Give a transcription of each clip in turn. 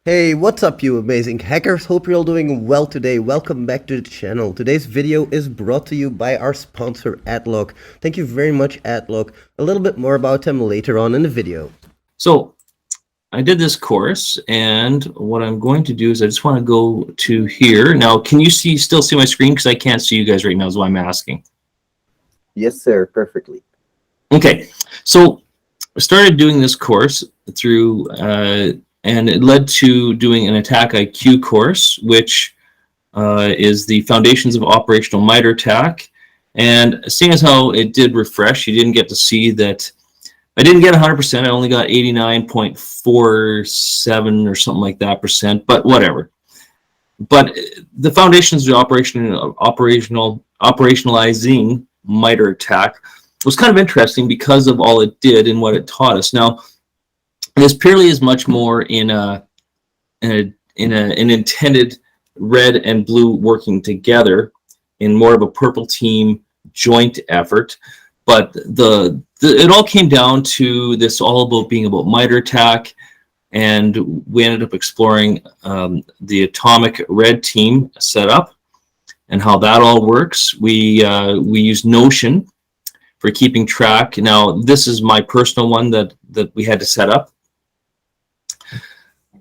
Hey, what's up you amazing hackers? Hope you're all doing well today. Welcome back to the channel. Today's video is brought to you by our sponsor AttackIQ. Thank you very much AttackIQ. A little bit more about them later on in the video. So I did this course, and what I'm going to do is I just want to go to here. Now, can you still see my screen? Because I can't see you guys right now is why I'm asking. Yes, sir. Perfectly. Okay, so I started doing this course through, and it led to doing an AttackIQ course, which is the Foundations of Operational Mitre Attack. And seeing as how it did refresh, you didn't get to see that I didn't get 100%. I only got 89.47 or something like that percent, but whatever. But the foundations of operationalizing Mitre Attack was kind of interesting because of all it did and what it taught us. Now, this purely is much more in an intended red and blue working together in more of a purple team joint effort. But it all came down to this all about being about Mitre Attack, and we ended up exploring the atomic red team setup and how that all works. We use Notion for keeping track. Now, this is my personal one that we had to set up.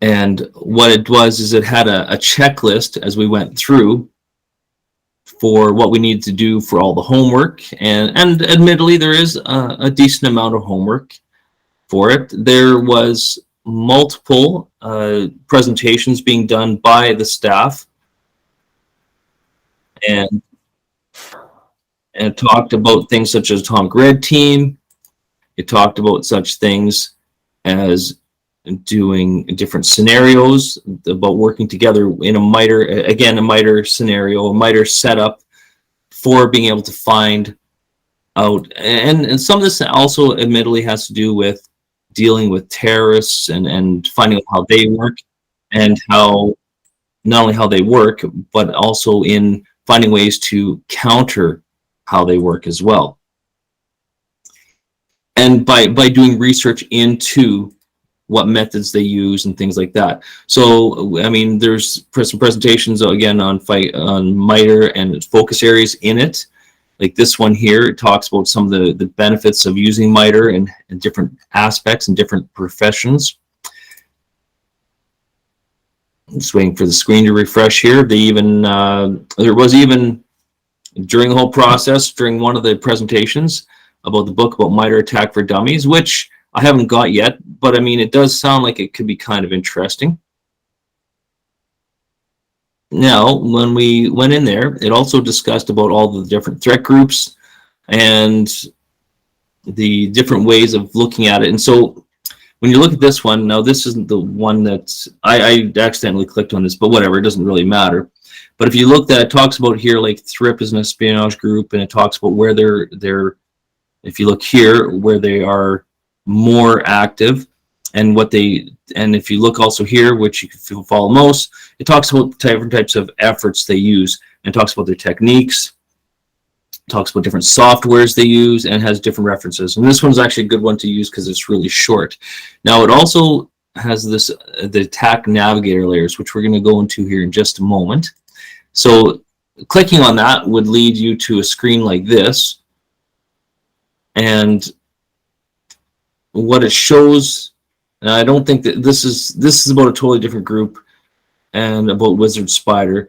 And what it was is it had a checklist as we went through for what we needed to do for all the homework, and admittedly there is a decent amount of homework for it. There was multiple presentations being done by the staff, and it talked about things such as Atomic Red Team. It talked about such things as doing different scenarios about working together in a Mitre scenario, a Mitre setup for being able to find out. And some of this also admittedly has to do with dealing with terrorists and finding out how they work, and how not only how they work, but also in finding ways to counter how they work as well. And by doing research into what methods they use and things like that. So, I mean, there's some presentations again on Mitre and its focus areas in it. Like this one here, it talks about some of the benefits of using Mitre in different aspects and different professions. I'm just waiting for the screen to refresh here. They even, there was even during the whole process, during one of the presentations about the book about Mitre Attack for Dummies, which I haven't got yet, but I mean, it does sound like it could be kind of interesting. Now, when we went in there, it also discussed about all the different threat groups and the different ways of looking at it. And so when you look at this one, now this isn't the one that I accidentally clicked on this, but whatever, it doesn't really matter. But if you look at it, talks about here, like THRIP is an espionage group, and it talks about where they're if you look here, where they are more active, and if you look also here, which you can follow most, it talks about different types of efforts they use, and talks about their techniques, talks about different softwares they use, and has different references. And this one's actually a good one to use because it's really short. Now, it also has the attack navigator layers, which we're going to go into here in just a moment. So clicking on that would lead you to a screen like this, and what it shows, and I don't think that this is about a totally different group and about Wizard Spider,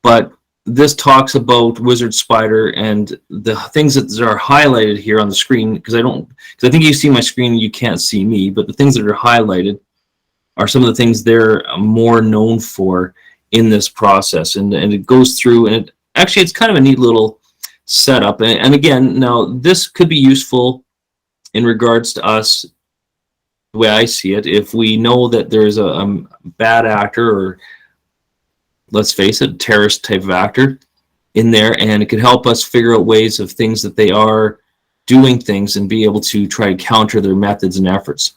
but this talks about Wizard Spider and the things that are highlighted here on the screen, because I think you see my screen and you can't see me, but the things that are highlighted are some of the things they're more known for in this process, and it goes through, and it's kind of a neat little setup. And again, now this could be useful in regards to us, the way I see it, if we know that there's a bad actor, or let's face it, a terrorist type of actor in there, and it could help us figure out ways of things that they are doing things and be able to try to counter their methods and efforts.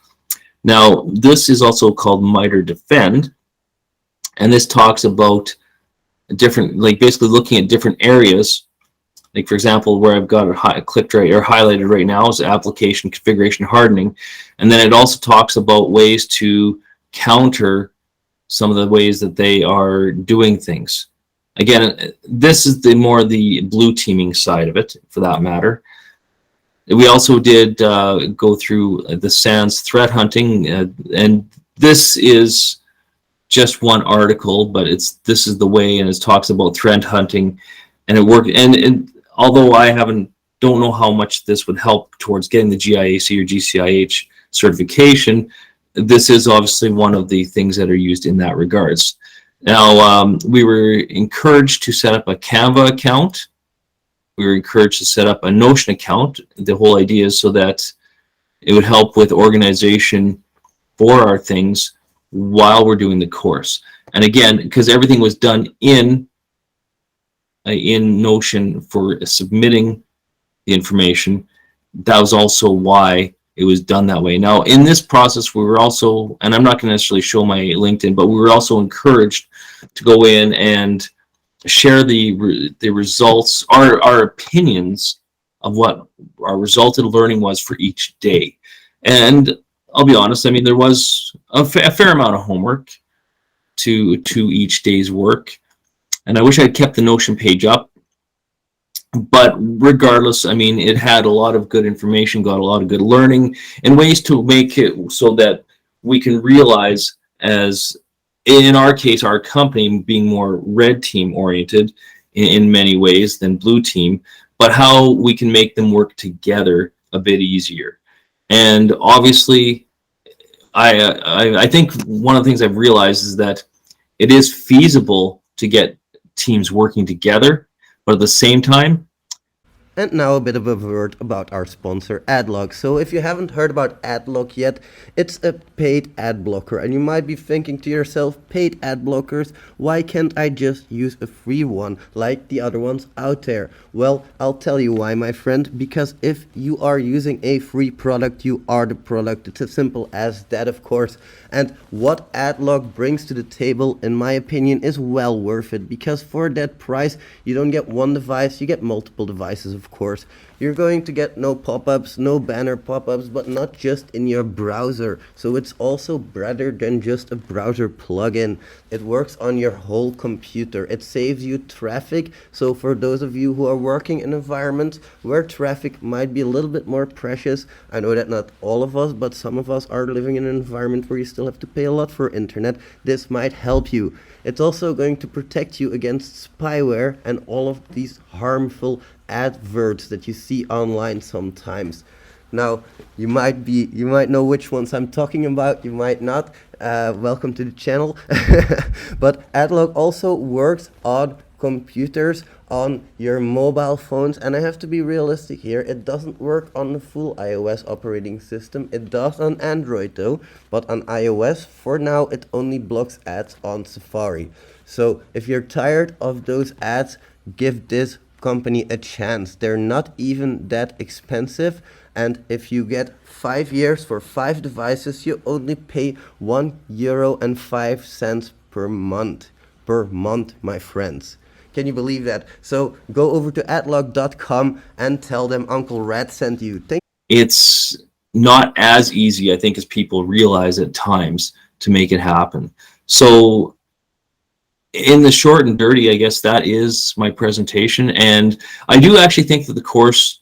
Now, this is also called Mitre D3fend, and this talks about different, like basically looking at different areas. Like, for example, where I've got it clicked right or highlighted right now is application configuration hardening. And then it also talks about ways to counter some of the ways that they are doing things. Again, this is the more the blue teaming side of it, for that matter. We also did go through the SANS threat hunting, and this is just one article, but this is the way, and it talks about threat hunting, and it worked. And although I don't know how much this would help towards getting the GIAC or GCIH certification, this is obviously one of the things that are used in that regards. Now, we were encouraged to set up a Canva account. We were encouraged to set up a Notion account. The whole idea is so that it would help with organization for our things while we're doing the course. And again, because everything was done in Notion for submitting the information, that was also why it was done that way. Now, in this process, we were also, and I'm not going to necessarily show my LinkedIn, but we were also encouraged to go in and share the results, our opinions of what our resulted learning was for each day. And I'll be honest, I mean, there was a fair amount of homework to each day's work, and I wish I'd kept the Notion page up. But regardless, I mean, it had a lot of good information, got a lot of good learning, and ways to make it so that we can realize, as in our case, our company being more red team oriented in many ways than blue team, but how we can make them work together a bit easier. And obviously, I think one of the things I've realized is that it is feasible to get teams working together, but at the same time. And now a bit of a word about our sponsor, AttackIQ. So if you haven't heard about AttackIQ yet, it's a paid ad blocker. And you might be thinking to yourself, paid ad blockers, why can't I just use a free one like the other ones out there? Well, I'll tell you why, my friend. Because if you are using a free product, you are the product. It's as simple as that, of course. And what AttackIQ brings to the table, in my opinion, is well worth it. Because for that price, you don't get one device, you get multiple devices, of course. You're going to get no pop-ups, no banner pop-ups, but not just in your browser. So it's also better than just a browser plugin. It works on your whole computer. It saves you traffic. So for those of you who are working in environments where traffic might be a little bit more precious, I know that not all of us, but some of us are living in an environment where you still have to pay a lot for internet. This might help you. It's also going to protect you against spyware and all of these harmful adverts that you see online sometimes. Now, you might know which ones I'm talking about, you might not. Welcome to the channel. But AttackIQ also works on computers, on your mobile phones, and I have to be realistic here, it doesn't work on the full iOS operating system. It does on Android though, but on iOS, for now, it only blocks ads on Safari. So if you're tired of those ads, give this company a chance. They're not even that expensive, and if you get 5 years for 5 devices, you only pay €1.05 per month, my friends. Can you believe that? So go over to AttackIQ.com and tell them Uncle Rat sent you. It's not as easy, I think, as people realize at times to make it happen. So in the short and dirty, I guess that is my presentation. And I do actually think that the course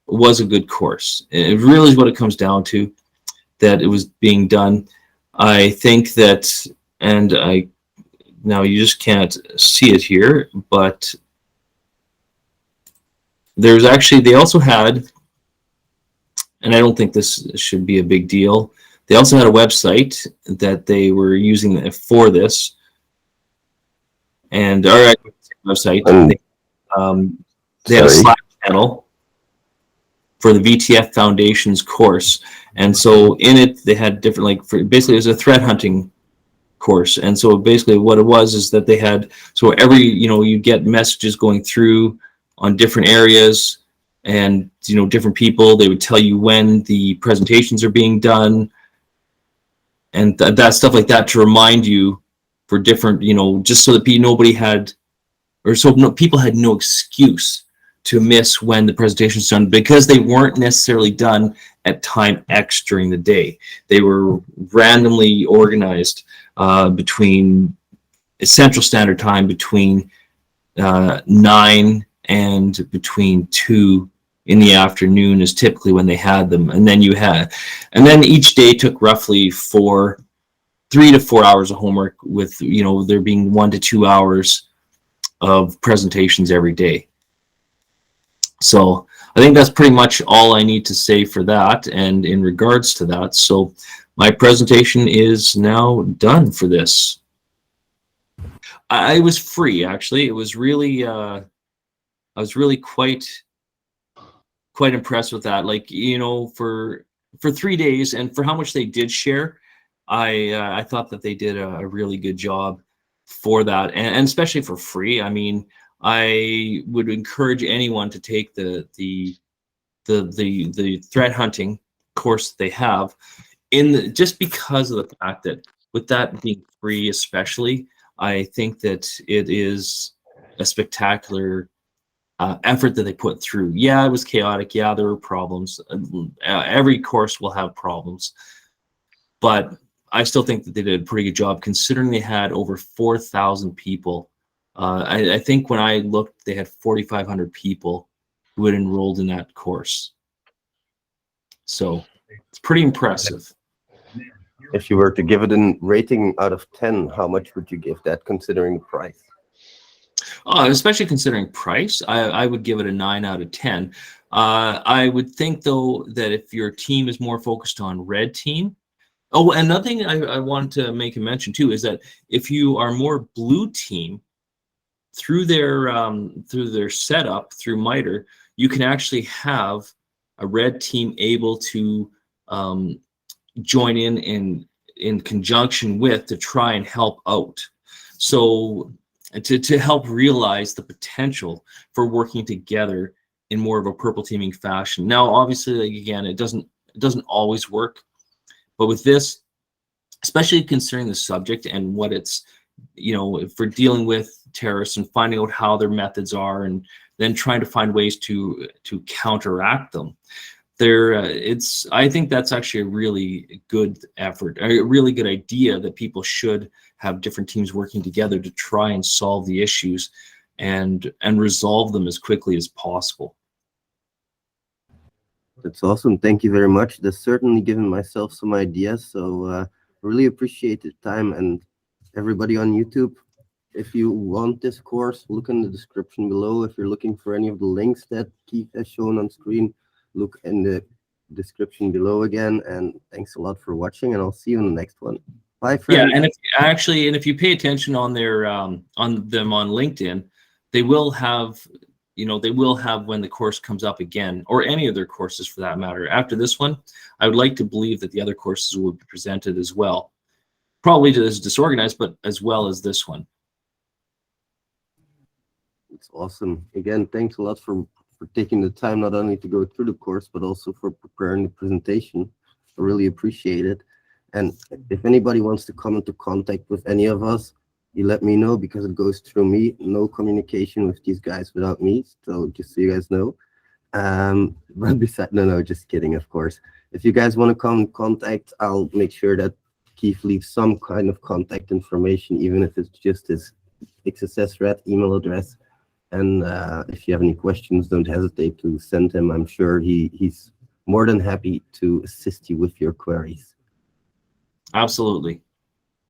was a good course. It really is what it comes down to, that it was being done. I think that, and now you just can't see it here, but there's actually, they also had, and I don't think this should be a big deal, they also had a website that they were using for this. And our website, they had a Slack channel for the VTF Foundations course. And so in it, they had different, like, basically it was a threat hunting course. And so basically what it was is that they had, so every, you get messages going through on different areas and, different people, they would tell you when the presentations are being done and that stuff like that to remind you for different, just so that nobody had, or so people had no excuse to miss when the presentation's done, because they weren't necessarily done at time X during the day. They were randomly organized. between Central Standard Time, between 9 and between 2 in the afternoon is typically when they had them. And then each day took roughly 3 to 4 hours of homework, with there being 1 to 2 hours of presentations every day. So I think that's pretty much all I need to say for that and in regards to that. So my presentation is now done for this. I was free, actually. It was really I was really quite impressed with that. Like, for 3 days and for how much they did share, I thought that they did a really good job for that, and especially for free. I mean, I would encourage anyone to take the threat hunting course that they have, just because of the fact that with that being free, especially, I think that it is a spectacular effort that they put through. Yeah, it was chaotic. Yeah, there were problems. Every course will have problems, but I still think that they did a pretty good job, considering they had over 4,000 people. I think when I looked, they had 4,500 people who had enrolled in that course. So it's pretty impressive. If you were to give it a rating out of 10, how much would you give that, considering the price? Especially considering price, I would give it a 9 out of 10. I would think, though, that if your team is more focused on red team. Oh, another thing I want to make a mention too is that if you are more blue team, through their setup through Mitre, you can actually have a red team able to join in conjunction with, to try and help out. So to help realize the potential for working together in more of a purple teaming fashion. Now, obviously, like, again, it doesn't always work, but with this, especially considering the subject and what it's, for dealing with terrorists and finding out how their methods are, and then trying to find ways to counteract them. I think that's actually a really good effort, a really good idea, that people should have different teams working together to try and solve the issues and resolve them as quickly as possible. That's awesome. Thank you very much. That's certainly given myself some ideas. So really appreciate the time. And everybody on YouTube, if you want this course, look in the description below. If you're looking for any of the links that Keith has shown on screen, look in the description below again. And thanks a lot for watching, and I'll see you in the next one. Bye, friends. Yeah, and if you pay attention on their on them on LinkedIn, they will have when the course comes up again, or any of their courses for that matter. After this one, I would like to believe that the other courses will be presented as well. Probably as disorganized, but as well as this one. It's awesome. Again, thanks a lot for taking the time, not only to go through the course, but also for preparing the presentation. I really appreciate it. And if anybody wants to come into contact with any of us, you let me know, because it goes through me. No communication with these guys without me. So just so you guys know. But besides, no, just kidding, of course. If you guys want to come in contact, I'll make sure that Keith leaves some kind of contact information, even if it's just his thexssrat email address. And if you have any questions, don't hesitate to send him. I'm sure he's more than happy to assist you with your queries. Absolutely.